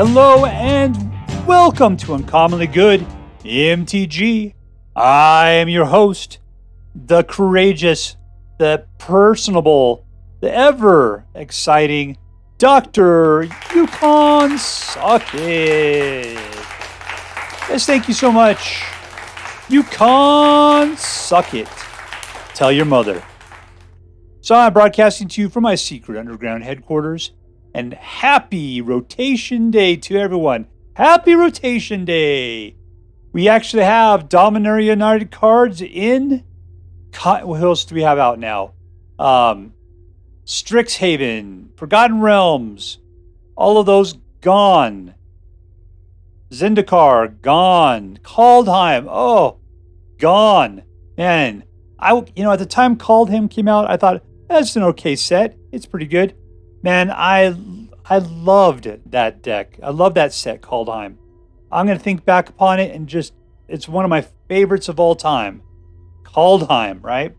Hello and welcome to Uncommonly Good MTG. I am your host, the courageous, the personable, the ever exciting Dr. Yukon Suckit. Yes, thank you so much. Yukon Suckit. Tell your mother. So I'm broadcasting to you from my secret underground headquarters. And happy rotation day to everyone. Happy rotation day. We actually have Dominaria United cards in. What else do we have out now? Strixhaven, Forgotten Realms, all of those gone. Zendikar, gone. Kaldheim, gone. Man, at the time Kaldheim came out, I thought, that's an okay set. It's pretty good. Man, I loved that deck. I love that set, Kaldheim. I'm going to think back upon it and it's one of my favorites of all time. Kaldheim, right?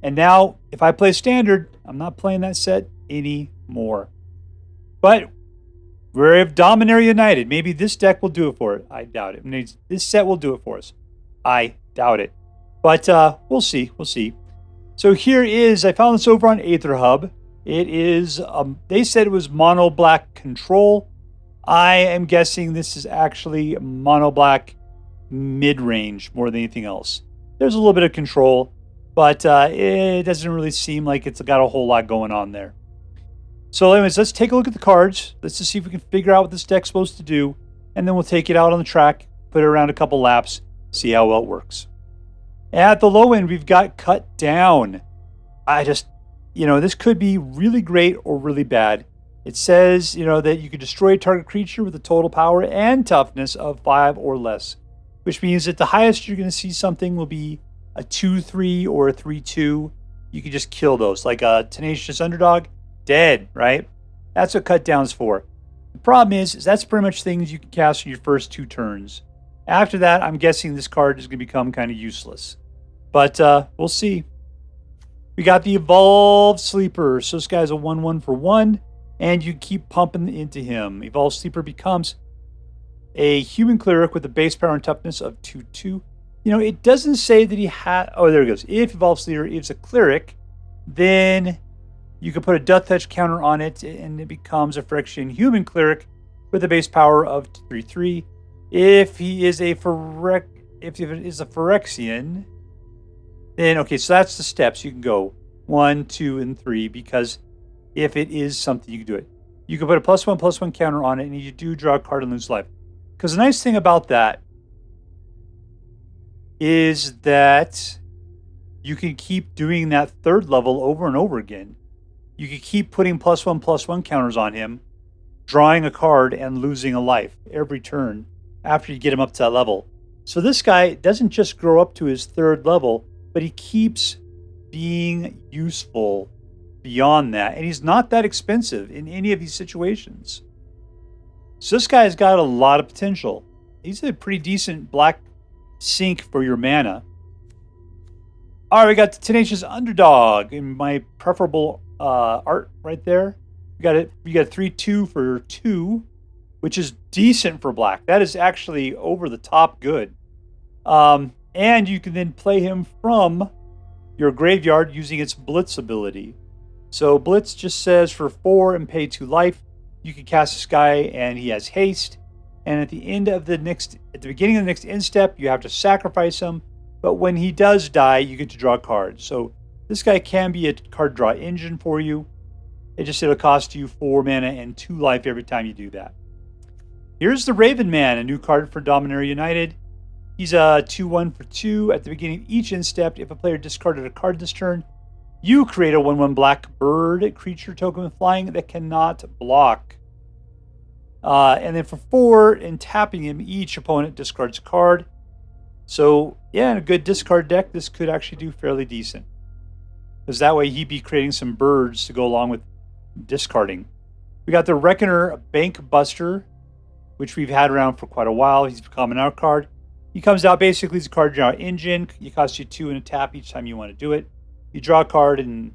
And now, if I play Standard, I'm not playing that set anymore. But we have Dominaria United. Maybe this deck will do it for it. I doubt it. This set will do it for us. I doubt it. But we'll see. We'll see. So here is, I found this over on Aether Hub. It is, they said it was mono black control. I am guessing this is actually mono black mid-range more than anything else. There's a little bit of control, but it doesn't really seem like it's got a whole lot going on there. So anyways, let's take a look at the cards. Let's just see if we can figure out what this deck's supposed to do. And then we'll take it out on the track, put it around a couple laps, see how well it works. At the low end, we've got Cut Down. This could be really great or really bad. It says, that you can destroy a target creature with a total power and toughness of 5 or less, which means that the highest you're going to see something will be a 2-3 or a 3-2. You can just kill those, like a Tenacious Underdog, dead, right? That's what Cut Down's for. The problem is that's pretty much things you can cast in your first 2 turns. After that, I'm guessing this card is going to become kind of useless. But we'll see. We got the Evolved Sleeper. So this guy's a 1/1 for 1, and you keep pumping into him. Evolved Sleeper becomes a human cleric with a base power and toughness of 2/2. It doesn't say that he had... Oh, there it goes. If Evolved Sleeper is a cleric, then you can put a Death Touch counter on it, and it becomes a Phyrexian human cleric with a base power of 3/3. If he is a Phyrexian... Then, okay, so that's the steps. You can go 1, 2, and 3, because if it is something, you can do it. You can put a +1/+1 counter on it, and you do draw a card and lose life. Because the nice thing about that is that you can keep doing that third level over and over again. You can keep putting +1/+1 counters on him, drawing a card, and losing a life every turn after you get him up to that level. So this guy doesn't just grow up to his third level, but he keeps being useful beyond that. And he's not that expensive in any of these situations. So this guy's got a lot of potential. He's a pretty decent black sink for your mana. All right, we got the Tenacious Underdog in my preferable art right there. We got 3/2 for 2, which is decent for black. That is actually over the top good. And you can then play him from your graveyard using its Blitz ability. So Blitz just says for 4 and pay 2 life, you can cast this guy and he has haste. And at the beginning of the next end step, you have to sacrifice him. But when he does die, you get to draw a card. So this guy can be a card draw engine for you. It'll cost you 4 mana and 2 life every time you do that. Here's the Raven Man, a new card for Dominaria United. He's a 2/1 for 2. At the beginning of each end step, if a player discarded a card this turn, you create a 1/1 black bird creature token with flying that cannot block. And then for 4, in tapping him, each opponent discards a card. So, yeah, in a good discard deck, this could actually do fairly decent. Because that way he'd be creating some birds to go along with discarding. We got the Reckoner Bankbuster, which we've had around for quite a while. He's become an out card. He comes out basically as a card draw engine. It costs you 2 and a tap each time you want to do it. You draw a card and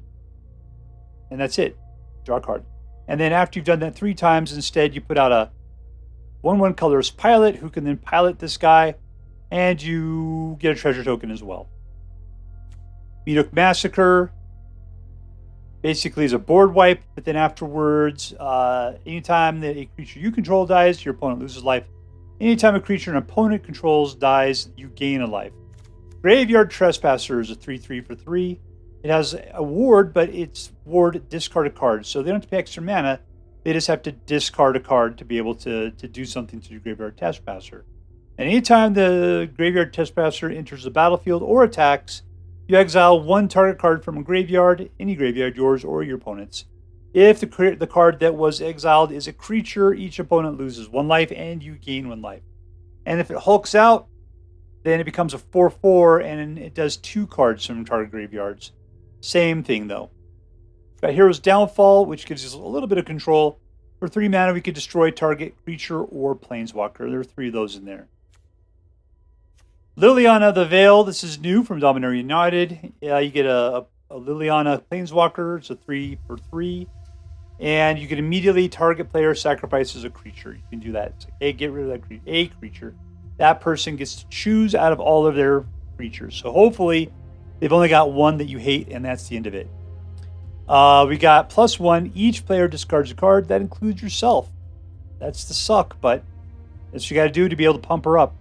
that's it. Draw a card. And then after you've done that 3 times, instead you put out a 1/1 colorless pilot who can then pilot this guy, and you get a treasure token as well. Meathook Massacre basically is a board wipe, but then afterwards, anytime that a creature you control dies, your opponent loses life. Anytime a creature an opponent controls dies, you gain a life. Graveyard Trespasser is a 3/3 for 3. It has a ward, but it's ward discard a card. So they don't have to pay extra mana. They just have to discard a card to be able to do something to Graveyard Trespasser. And anytime the Graveyard Trespasser enters the battlefield or attacks, you exile one target card from a graveyard, any graveyard, yours or your opponent's. If the card that was exiled is a creature, each opponent loses 1 life and you gain 1 life. And if it hulks out, then it becomes a 4/4 and it does 2 cards from target graveyards. Same thing though. Got Hero's Downfall, which gives us a little bit of control. For 3 mana, we could destroy target creature or planeswalker. There are 3 of those in there. Liliana the Veil. This is new from Dominaria United. You get a Liliana planeswalker. It's a 3 for 3. And you can immediately target player sacrifices a creature. You can do that. It's like, hey, get rid of that creature. That person gets to choose out of all of their creatures. So hopefully they've only got one that you hate, and that's the end of it. We got +1. Each player discards a card. That includes yourself. That's the suck, but that's what you got to do to be able to pump her up.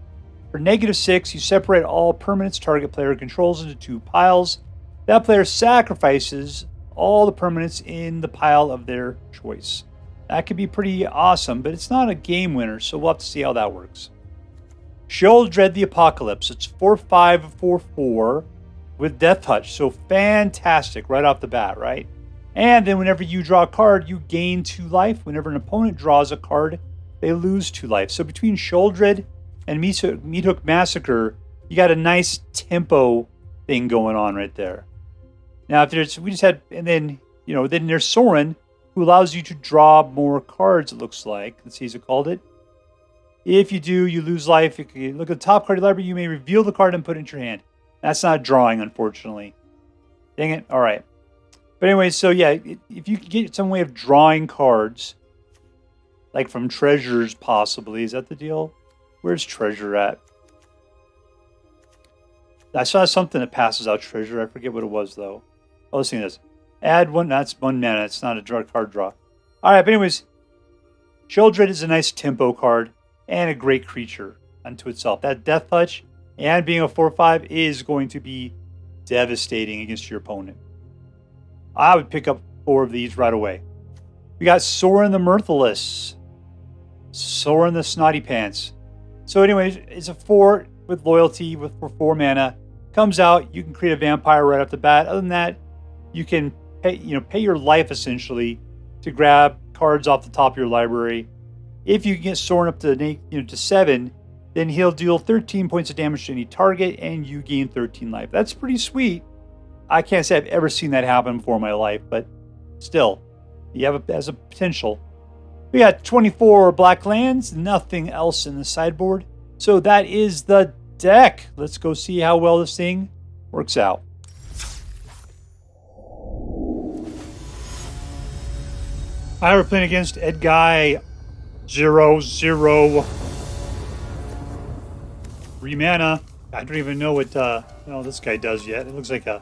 For -6, you separate all permanents target player controls into 2 piles. That player sacrifices all the permanents in the pile of their choice. That could be pretty awesome, but it's not a game winner, so we'll have to see how that works. Sheoldred the Apocalypse. It's 4/5 for 4 with Death Touch, so fantastic right off the bat, right? And then whenever you draw a card, you gain 2 life. Whenever an opponent draws a card, they lose 2 life. So between Sheoldred and Meathook Massacre, you got a nice tempo thing going on right there. Now, then there's Sorin, who allows you to draw more cards, it looks like. Let's see, as it called it. If you do, you lose life. If you look at the top card of your library, you may reveal the card and put it into your hand. That's not drawing, unfortunately. Dang it. All right. But anyway, so yeah, if you could get some way of drawing cards, like from treasures possibly, is that the deal? Where's treasure at? I saw something that passes out treasure. I forget what it was, though. Oh, listen to this. Add 1. That's 1 mana. It's not a card draw. All right, but anyways, Sheoldred is a nice tempo card and a great creature unto itself. That Death Touch and being a 4/5 is going to be devastating against your opponent. I would pick up 4 of these right away. We got Sorin the Mirthless. Sorin the Snotty Pants. So anyways, it's a 4 with loyalty for 4 mana. Comes out, you can create a vampire right off the bat. Other than that, you can pay your life essentially to grab cards off the top of your library. If you can get Sorin up to 7, then he'll deal 13 points of damage to any target, and you gain 13 life. That's pretty sweet. I can't say I've ever seen that happen before in my life, but still, you have it as a potential. We got 24 black lands, nothing else in the sideboard. So that is the deck. Let's go see how well this thing works out. Hi, we're playing against Edguy 0/0. 3 mana. I don't even know what this guy does yet. It looks like one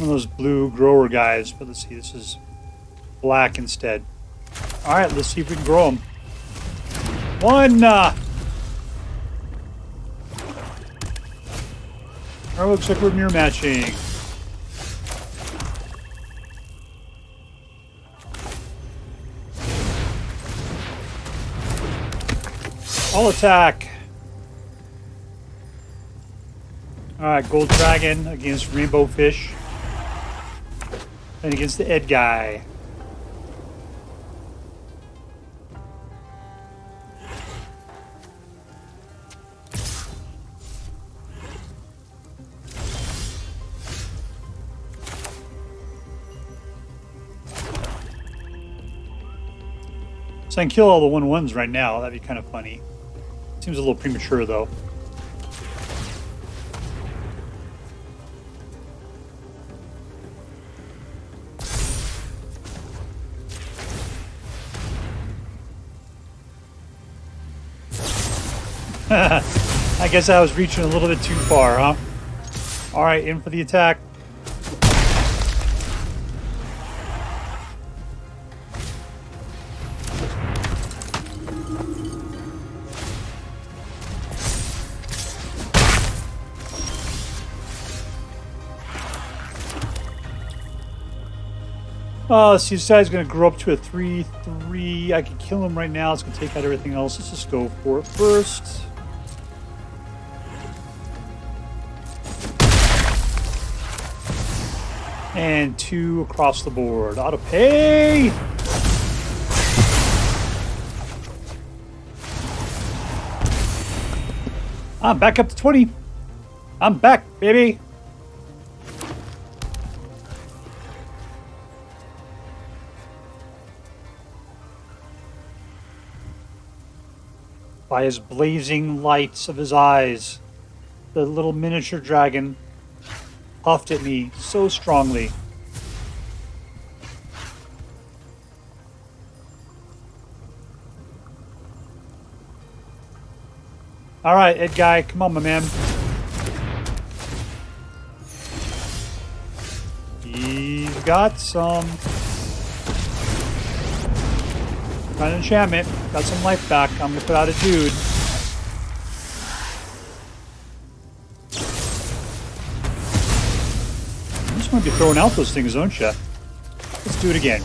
of those blue grower guys, but let's see. This is black instead. All right, let's see if we can grow them. 1. Oh, looks like we're mirror matching. All attack. All right, Gold Dragon against Rainbow Fish. And against the Edguy. So I can kill all the 1/1s right now. That'd be kind of funny. Seems a little premature, though. I guess I was reaching a little bit too far, huh? Alright, in for the attack. Let's see, this guy's going to grow up to a 3/3. I can kill him right now. It's going to take out everything else. Let's just go for it first. And 2 across the board. Auto pay! I'm back up to 20. I'm back, baby. By his blazing lights of his eyes, the little miniature dragon puffed at me so strongly. All right, Edguy, come on, my man. He's got some. Got an enchantment. Got some life back. I'm going to put out a dude. You just want to be throwing out those things, don't you? Let's do it again.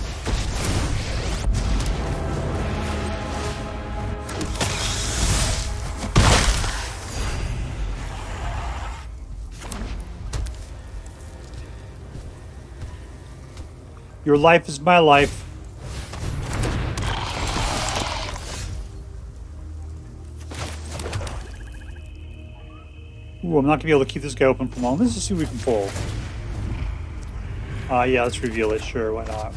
Your life is my life. Ooh, I'm not going to be able to keep this guy open for long. Let's just see what we can pull. Yeah, let's reveal it. Sure, why not?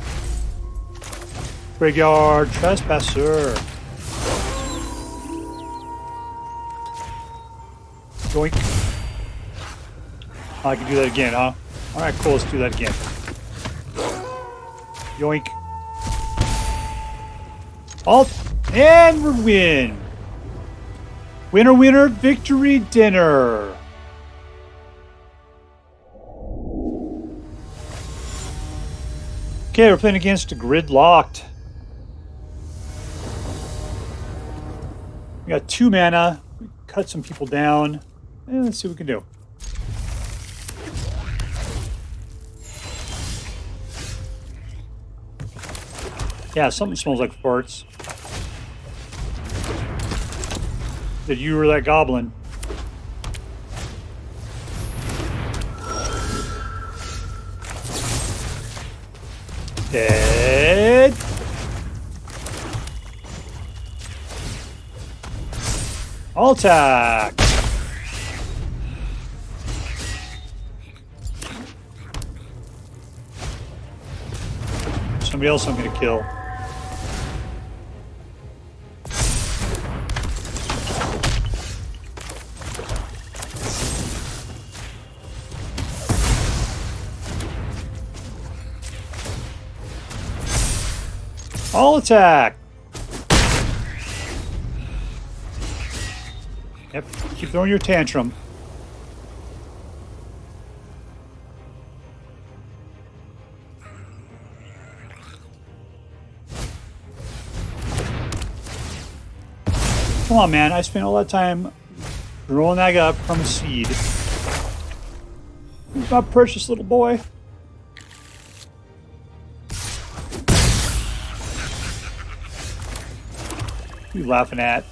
Graveyard Trespasser. Yoink. I can do that again, huh? Alright, cool. Let's do that again. Yoink. Alt. And we win. Winner, winner, victory dinner. Okay, we're playing against Gridlocked. We got 2 mana. We cut some people down. And let's see what we can do. Yeah, something smells like farts. That you were that goblin. Dead. All attack. Somebody else I'm going to kill. All attack. Yep, keep throwing your tantrum. Come on, man. I spent all that time growing that guy up from a seed. He's my precious little boy. What are you laughing at?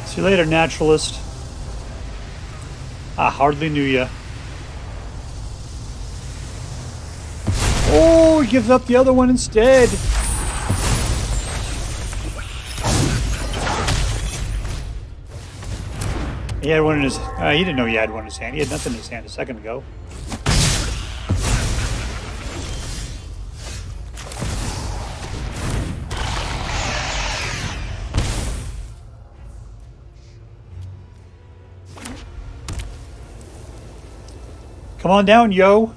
See you later, naturalist. I hardly knew ya. Oh, he gives up the other one instead. He had one in his... he didn't know he had one in his hand. He had nothing in his hand a second ago. Come on down, yo.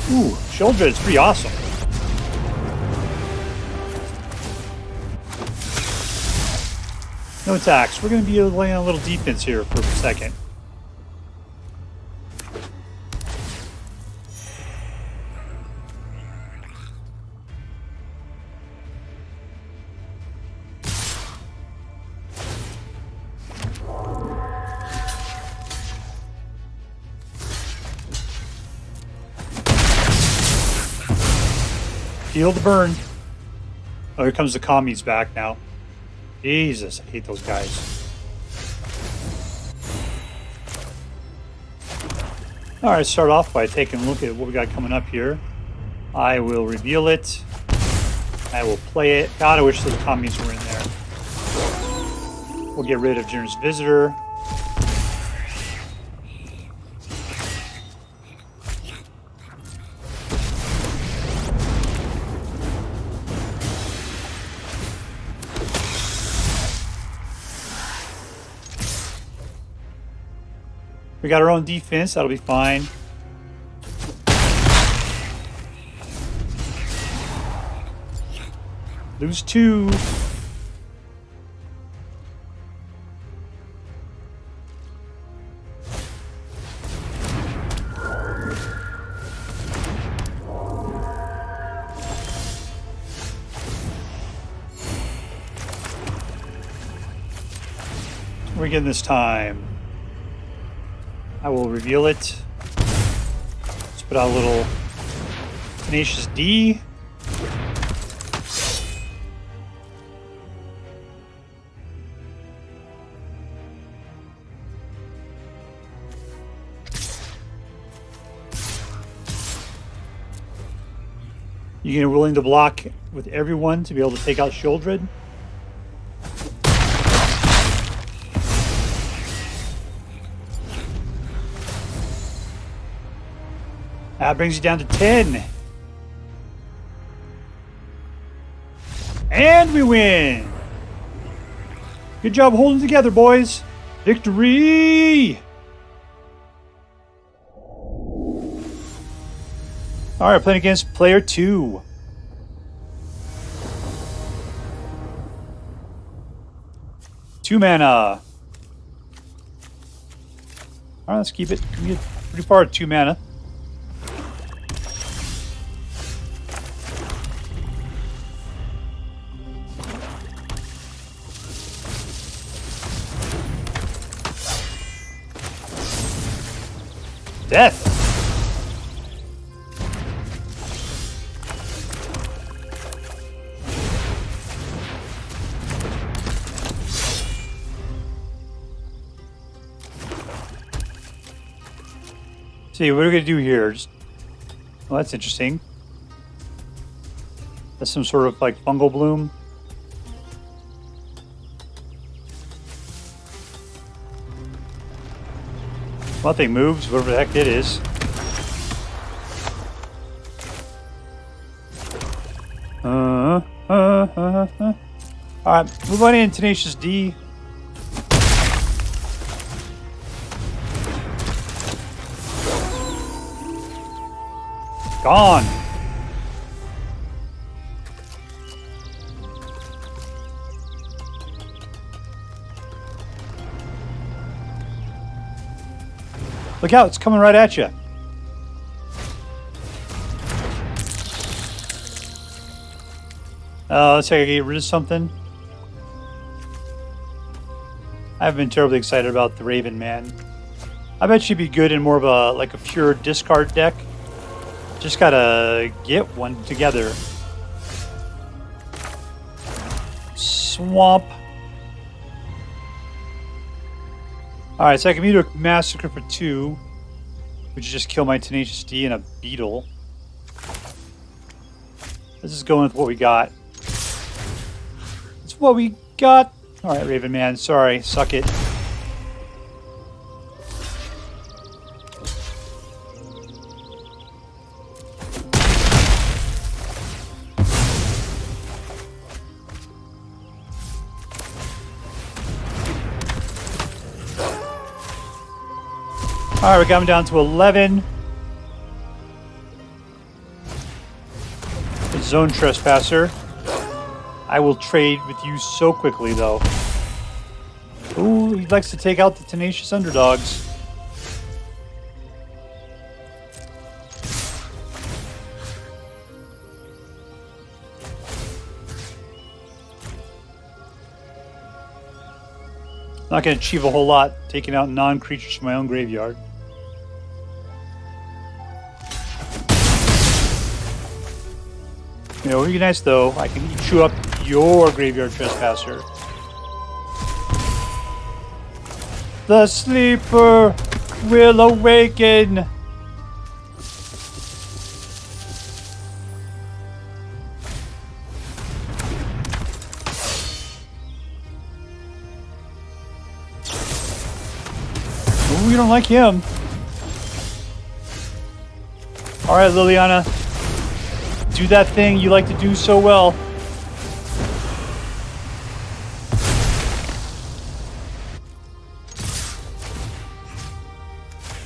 Ooh, Sheoldred is pretty awesome. No attacks. We're going to be laying a little defense here for a second. Feel the burn. Oh, here comes the commies back now. Jesus, I hate those guys. Alright, start off by taking a look at what we got coming up here. I will reveal it. I will play it. God, I wish those commies were in there. We'll get rid of Generous Visitor. We got our own defense, that'll be fine. Lose 2. What are we getting this time? I will reveal it. Let's put out a little Tenacious D. You're willing to block with everyone to be able to take out Sheoldred? That brings you down to 10. And we win. Good job holding together, boys. Victory! All right, playing against player 2. Two mana. All right, let's keep it. We get pretty far at 2 mana. Death! See, what are we going to do here? Well, that's interesting. That's some sort of like fungal bloom. Nothing moves, whatever the heck it is. Alright, move on in, Tenacious D. Gone. Look out, it's coming right at you. Let's see if I can get rid of something. I haven't been terribly excited about the Raven, man. I bet she'd be good in more of a like a pure discard deck. Just gotta get one together. Swamp. Alright, so I can Meathook Massacre for 2. Which is just kill my Tenacious D and a Beetle. Let's just go with what we got. It's what we got. Alright, Raven Man, sorry. Suck it. Alright, we got him down to 11. Zone Trespasser. I will trade with you so quickly, though. Ooh, he likes to take out the Tenacious Underdogs. Not going to achieve a whole lot taking out non-creatures from my own graveyard. You know, it'd be nice though. I can chew up your Graveyard Trespasser. The sleeper will awaken. Ooh, you don't like him. All right, Liliana. Do that thing you like to do so well.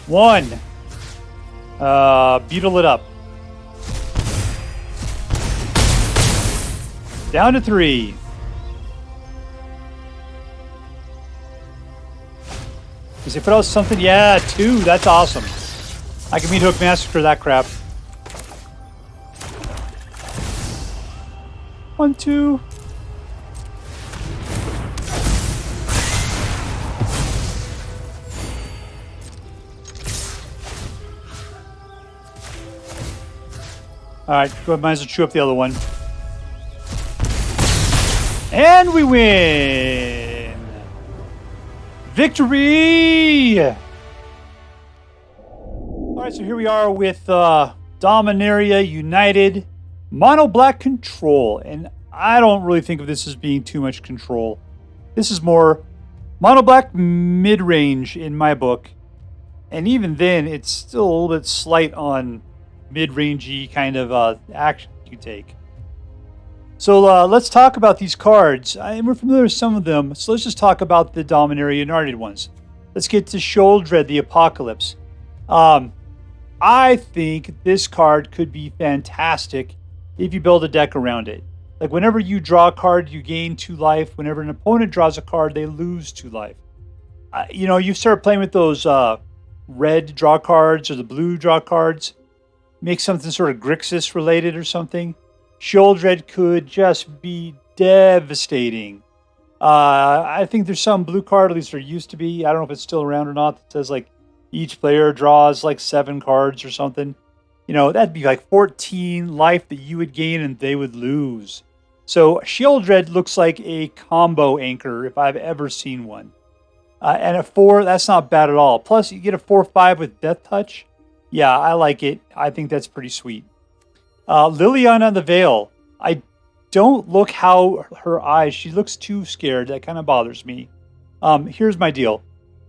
One. Beetle it up. Down to 3. Does he put out something? Yeah, 2. That's awesome. I can Meathook Massacre that crap. 1, 2. Alright, go ahead, might as well chew up the other one. And we win! Victory! Alright, so here we are with Dominaria United. Mono black control, and I don't really think of this as being too much control. This is more mono black mid-range in my book, and even then it's still a little bit slight on mid-rangey kind of action you take. So let's talk about these cards. We're familiar with some of them, so let's just talk about the Dominaria United ones. Let's get to Sheoldred the Apocalypse. I think this card could be fantastic if you build a deck around it. Like whenever you draw a card, you gain 2 life. Whenever an opponent draws a card, they lose 2 life. You know, you start playing with those red draw cards or the blue draw cards. Make something sort of Grixis related or something. Sheoldred could just be devastating. I think there's some blue card, at least there used to be. I don't know if it's still around or not. That says like each player draws like 7 cards or something. You know, that'd be like 14 life that you would gain and they would lose. So Sheoldred looks like a combo anchor if I've ever seen one. And at 4, that's not bad at all. Plus, you get a 4/5 with Death Touch. Yeah, I like it. I think that's pretty sweet. Liliana the Veil. I don't look how her eyes, she looks too scared. That kind of bothers me. Here's my deal.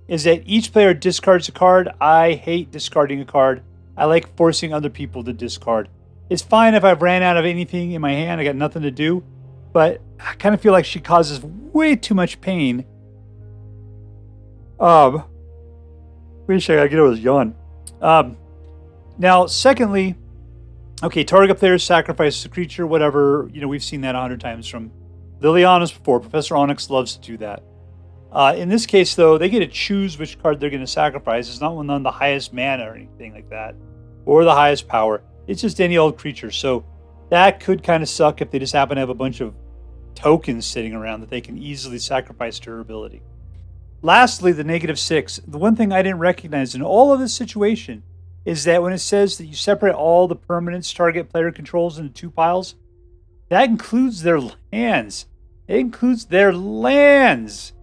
Is that each player discards a card. I hate discarding a card. I like forcing other people to discard. It's fine if I've ran out of anything in my hand. I got nothing to do. But I kind of feel like she causes way too much pain. Wait a second. I gotta get over this yawn. Now, secondly, okay, target player sacrifices a creature, whatever. You know, we've seen that 100 times from Liliana's before. Professor Onyx loves to do that. In this case, though, they get to choose which card they're going to sacrifice. It's not one on the highest mana or anything like that, or the highest power. It's just any old creature. So that could kind of suck if they just happen to have a bunch of tokens sitting around that they can easily sacrifice to her ability. Lastly, the -6. The one thing I didn't recognize in all of this situation is that when it says that you separate all the permanents target player controls into 2 piles, that includes their lands. It includes their lands.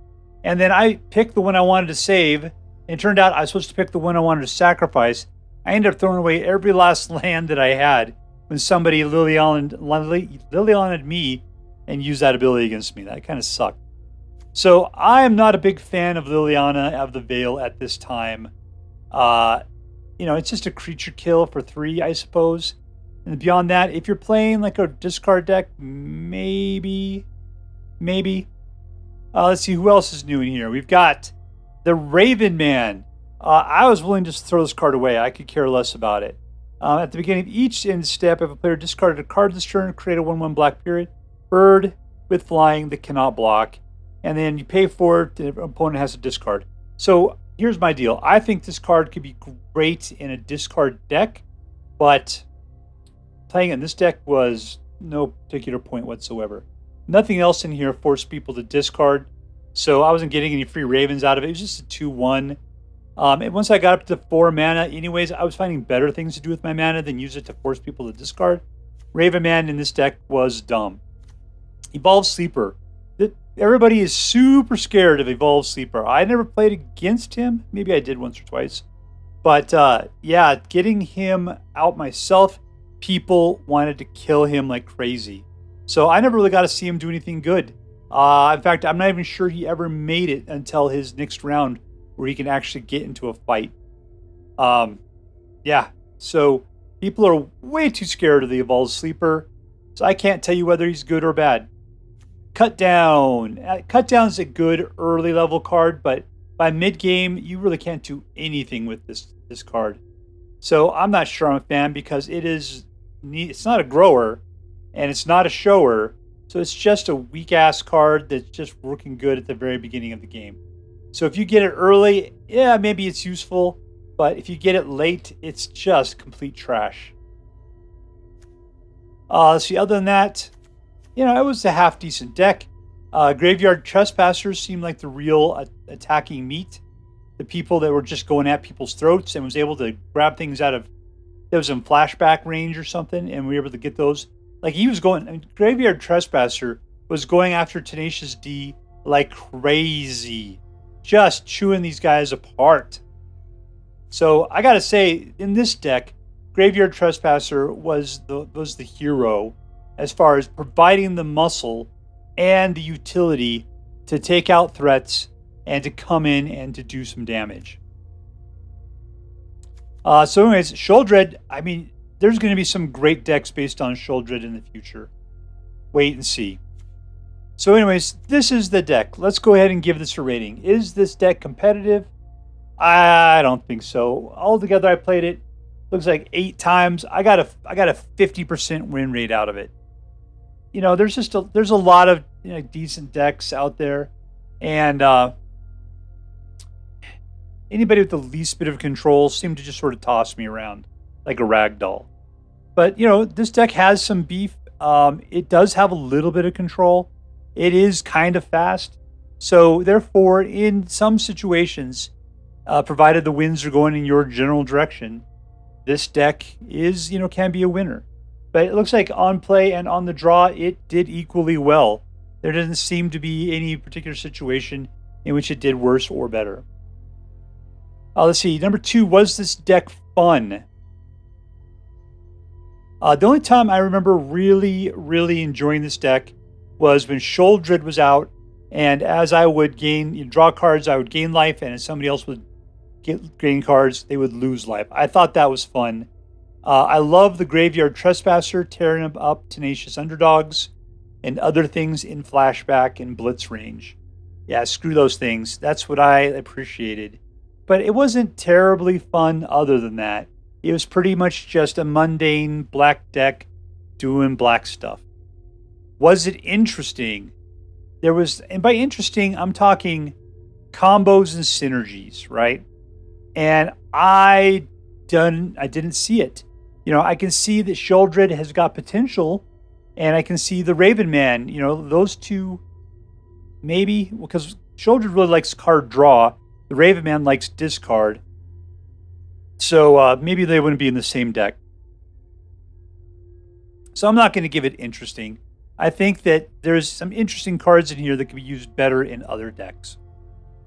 And then I picked the one I wanted to save, and it turned out I was supposed to pick the one I wanted to sacrifice. I ended up throwing away every last land that I had when somebody Liliana'd me and used that ability against me. That kind of sucked. So I am not a big fan of Liliana of the Veil at this time. It's just a creature kill for 3, I suppose. And beyond that, if you're playing like a discard deck, maybe. Let's see who else is new in here. We've got the Raven Man. I was willing to just throw this card away. I could care less about it. At the beginning of each end step, if a player discarded a card this turn, create a 1/1 black bird with flying that cannot block. And then you pay for it, the opponent has to discard. So here's my deal. I think this card could be great in a discard deck, but playing in this deck was no particular point whatsoever. Nothing else in here forced people to discard, so I wasn't getting any free Ravens out of it. It was just a 2/1. And once I got up to 4 mana, anyways, I was finding better things to do with my mana than use it to force people to discard. Raven Man in this deck was dumb. Evolved Sleeper. Everybody is super scared of Evolved Sleeper. I never played against him. Maybe I did once or twice. But yeah, getting him out myself, people wanted to kill him like crazy. So I never really got to see him do anything good. In fact, I'm not even sure he ever made it until his next round where he can actually get into a fight. Yeah, so people are way too scared of the Evolved Sleeper. So I can't tell you whether he's good or bad. Cut Down. Cut Down is a good early level card, but by mid game, you really can't do anything with this card. So I'm not sure I'm a fan because it's not a grower and it's not a shower. So it's just a weak ass card that's just working good at the very beginning of the game. So if you get it early, yeah, maybe it's useful, but if you get it late, it's just complete trash. Let's see, other than that, it was a half decent deck. Graveyard Trespassers seemed like the real attacking meat. The people that were just going at people's throats and was able to grab things out of that was in flashback range or something, and we were able to get those. Like Graveyard Trespasser was going after Tenacious D like crazy, just chewing these guys apart. So I gotta say, in this deck, Graveyard Trespasser was the hero as far as providing the muscle and the utility to take out threats and to come in and to do some damage. So anyways, Sheoldred, there's going to be some great decks based on Sheoldred in the future. Wait and see. So anyways, this is the deck. Let's go ahead and give this a rating. Is this deck competitive? I don't think so. Altogether, I played it, looks like 8 times. I got a 50% win rate out of it. There's a lot of decent decks out there, and anybody with the least bit of control seemed to just sort of toss me around like a rag doll. But this deck has some beef. It does have a little bit of control. It is kind of fast, so therefore, in some situations, provided the winds are going in your general direction, this deck can be a winner. But it looks like on play and on the draw, it did equally well. There doesn't seem to be any particular situation in which it did worse or better. Let's see. Number 2, was this deck fun? The only time I remember really, really enjoying this deck was when Sheoldred was out, and as I would draw cards, I would gain life, and as somebody else would gain cards, they would lose life. I thought that was fun. I love the Graveyard Trespasser tearing up Tenacious Underdogs and other things in flashback and blitz range. Yeah, screw those things. That's what I appreciated. But it wasn't terribly fun other than that. It was pretty much just a mundane black deck doing black stuff. Was it interesting? And by interesting, I'm talking combos and synergies, right? And I didn't see it. I can see that Sheoldred has got potential, and I can see the Raven Man. Those two, maybe, because Sheoldred really likes card draw. The Raven Man likes discard. So maybe they wouldn't be in the same deck. So I'm not going to give it interesting. I think that there's some interesting cards in here that can be used better in other decks.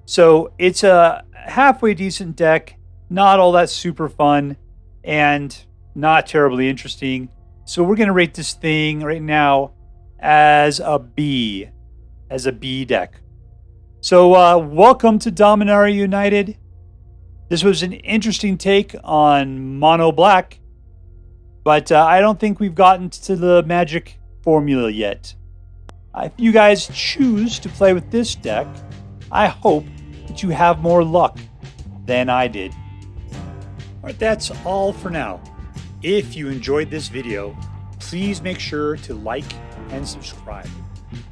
So it's a halfway decent deck, not all that super fun, and not terribly interesting. So we're going to rate this thing right now as a B deck. So welcome to Dominaria United. This was an interesting take on Mono Black, but I don't think we've gotten to the magic formula yet. If you guys choose to play with this deck, I hope that you have more luck than I did. All right, that's all for now. If you enjoyed this video, please make sure to like and subscribe.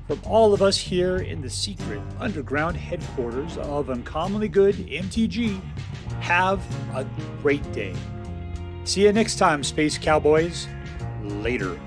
From all of us here in the secret underground headquarters of Uncommonly Good MTG, have a great day. See you next time, Space Cowboys. Later.